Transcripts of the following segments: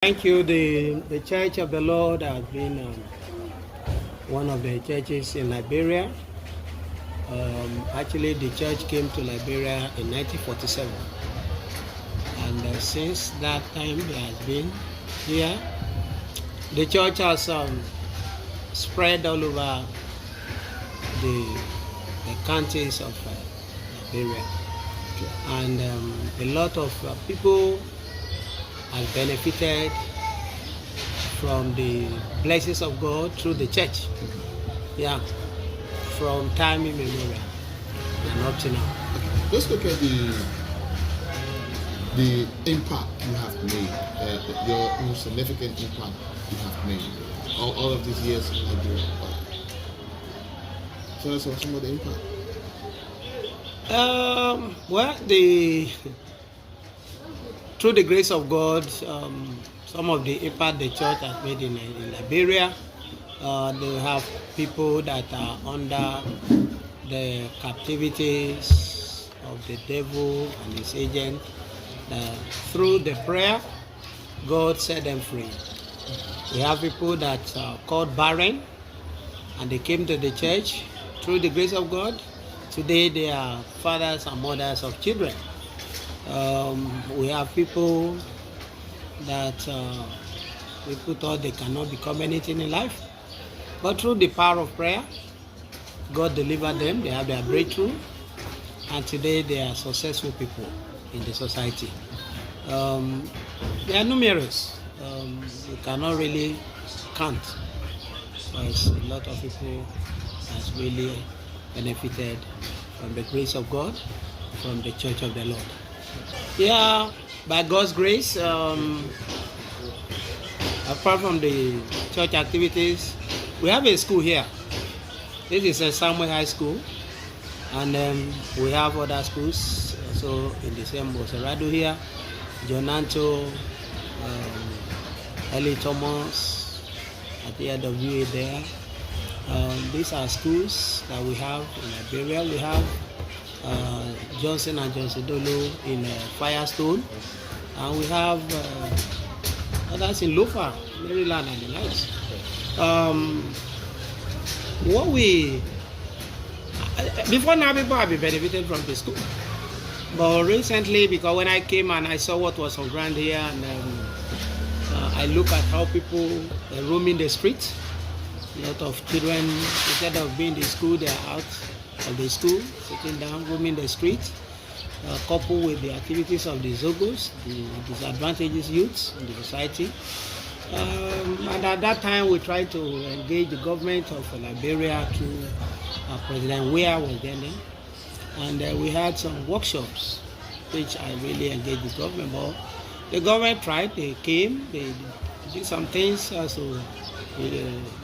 Thank you. The Church of the Lord has been one of the churches in Liberia. Actually, the church came to Liberia in 1947, and since that time it has been here. The church has spread all over the counties of Liberia, and a lot of people have benefited from the blessings of God through the church. Yeah, from time immemorial and up to now. Okay. Let's look at the impact you have made, your most significant impact you have made all of these years in Nigeria. Tell us some of the impact. Well, through the grace of God, some of the impact the church has made in Liberia, they have people that are under the captivities of the devil and his agent. Through the prayer, God set them free. We have people that are called barren, and they came to the church through the grace of God. Today they are fathers and mothers of children. We have people that people thought they cannot become anything in life, but through the power of prayer, God delivered them. They have their breakthrough, and today they are successful people in the society. They are numerous. We cannot really count, because a lot of people has really benefited from the grace of God, from the Church of the Lord. Yeah, by God's grace, apart from the church activities, we have a school here. This is a Samuel High School, and we have other schools also in the same Boserado here, Jonanto, Ellie Thomas, at the LWA there. These are schools that we have in Liberia. We have Johnson and Johnson Dolo in Firestone, and we have others in Lofa, Maryland, and the likes. Before now, people have been benefited from the school, but recently, because when I came and I saw what was on ground here, and I look at how people roam in the streets. A lot of children, instead of being in the school, they are out of the school, sitting down, roaming the streets, coupled with the activities of the Zogos, the disadvantaged youths in the society. And at that time, we tried to engage the government of Liberia through President Weah was then, and we had some workshops, which I really engaged the government. But the government tried, they came, they did some things to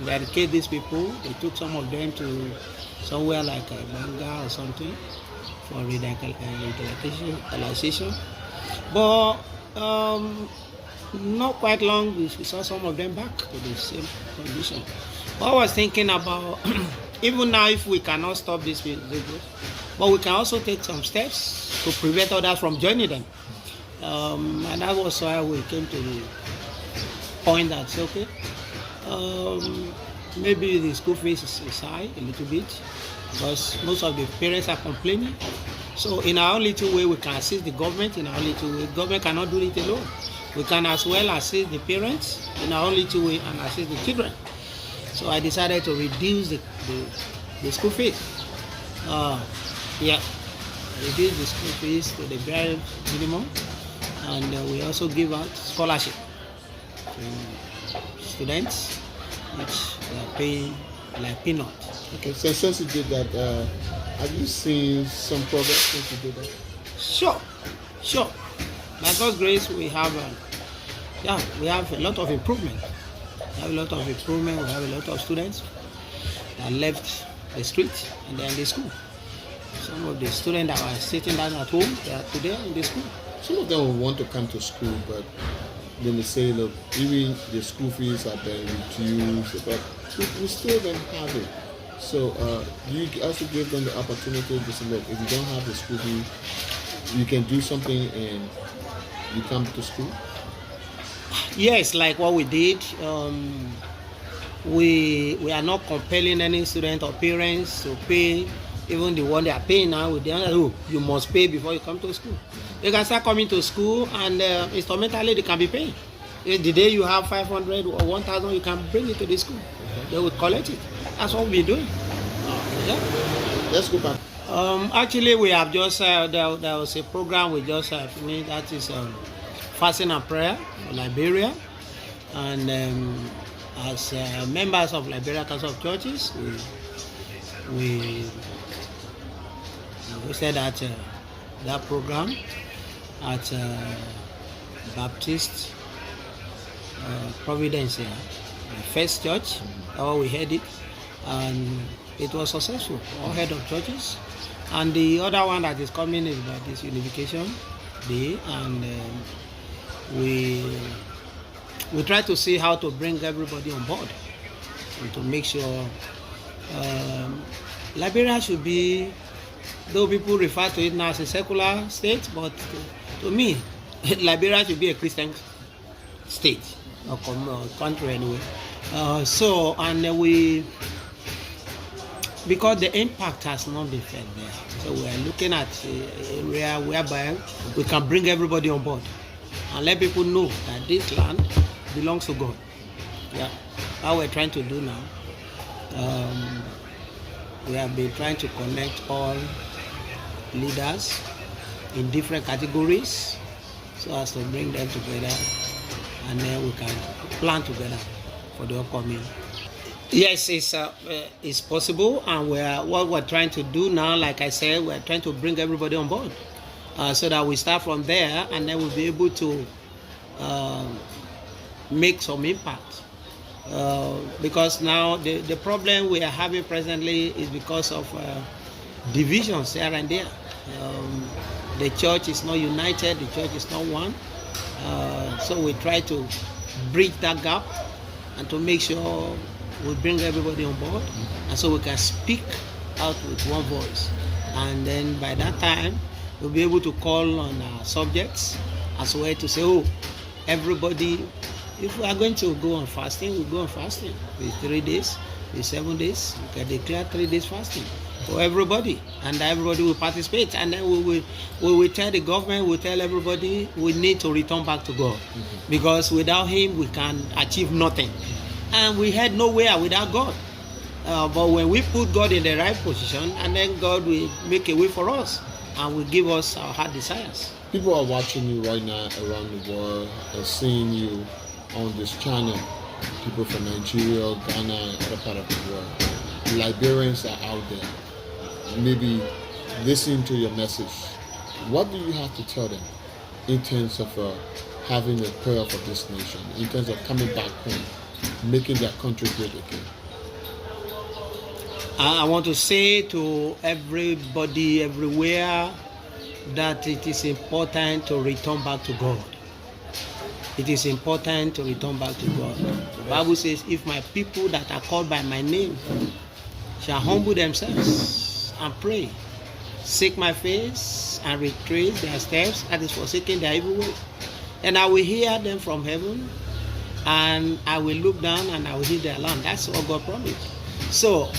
eradicate these people. They took some of them to somewhere like Banga or something for radicalization. But not quite long, we saw some of them back to the same condition. But I was thinking about, even now, if we cannot stop this, but we can also take some steps to prevent others from joining them. And that was why we came to the point that, okay, maybe the school fees is high a little bit, because most of the parents are complaining. So in our own little way, we can assist the government. In our own little way, government cannot do it alone. We can as well assist the parents in our own little way and assist the children. So I decided to reduce the school fees. Reduce the school fees to the bare minimum, and we also give out scholarship to students, which they are paying like peanuts. Okay, so since you did that, have you seen some progress since you did that? Sure. By God's grace, we have we have a lot of improvement. We have a lot of students that left the street and they're in the school. Some of the students that were sitting down at home, they are today in the school. Some of them will want to come to school, but then they say, look, even the school fees have been reduced, but we still don't have it. So do you also give them the opportunity to say, look, if you don't have the school fee, you can do something and you come to school? Yes, like what we did. We are not compelling any student or parents to pay, even the one they are paying now with the other. Oh, you must pay before you come to school. They can start coming to school, and instrumentally they can be paying. The day you have 500 or 1,000, you can bring it to the school. They will collect it. That's what we're doing. Yeah. Let's go back. Actually, we have just there was a program we just finished. That is fasting and prayer for Liberia, and as members of Liberia Council of Churches, we said that program at Baptist Providence here, the first church. We had it, and it was successful. All head of churches, and the other one that is coming is Baptist Unification Day, and we try to see how to bring everybody on board and to make sure Liberia should be, though people refer to it now as a secular state, but to me, Liberia should be a Christian state or country anyway. Because the impact has not been felt there, so we are looking at an area whereby we can bring everybody on board and let people know that this land belongs to God. Yeah, how we're trying to do now. We have been trying to connect all leaders in different categories so as to bring them together, and then we can plan together for the upcoming. Yes, it's possible, and what we're trying to do now, like I said, we're trying to bring everybody on board so that we start from there, and then we'll be able to make some impact. Because now the problem we are having presently is because of divisions here and there. The church is not united, the church is not one. So we try to bridge that gap and to make sure we bring everybody on board, and so we can speak out with one voice. And then by that time, we'll be able to call on our subjects as well to say, oh, everybody, if we are going to go on fasting, we'll go on fasting. With 3 days, with 7 days, we can declare 3 days fasting for everybody, and everybody will participate. And then we will tell the government, we'll tell everybody we need to return back to God, because without Him we can achieve nothing. And we head nowhere without God. But when we put God in the right position, and then God will make a way for us and will give us our heart desires. People are watching you right now around the world, are seeing you on this channel. People from Nigeria, Ghana, and other part of the world. Liberians are out there, maybe listening to your message. What do you have to tell them in terms of having a prayer for this nation, in terms of coming back home, making their country great again? I want to say to everybody everywhere that it is important to return back to God. It is important to return back to God. The Bible says, if my people that are called by my name shall humble themselves and pray, seek my face and retrace their steps, that is forsaking their evil way, and I will hear them from heaven, and I will look down and I will heal their land. That's what God promised. So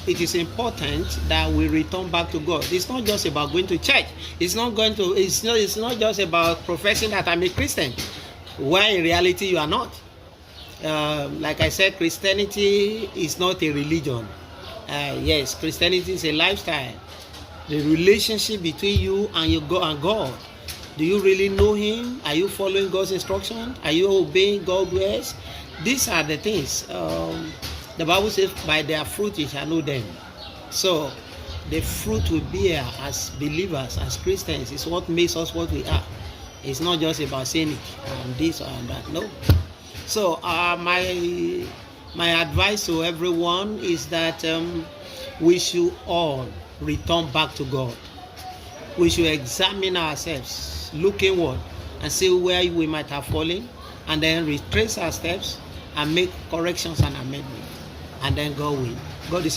it is important that we return back to God. It's not just about going to church. It's not just about professing that I'm a Christian, where in reality you are not. Like I said, Christianity is not a religion. Yes, Christianity is a lifestyle. The relationship between you and your God. Do you really know Him? Are you following God's instruction? Are you obeying God's words? These are the things. The Bible says, by their fruit you shall know them. So the fruit we bear as believers, as Christians, is what makes us what we are. It's not just about saying it and this and that. No. So my advice to everyone is that we should all return back to God. We should examine ourselves, look inward, and see where we might have fallen, and then retrace our steps and make corrections and amendments. And then God will. God is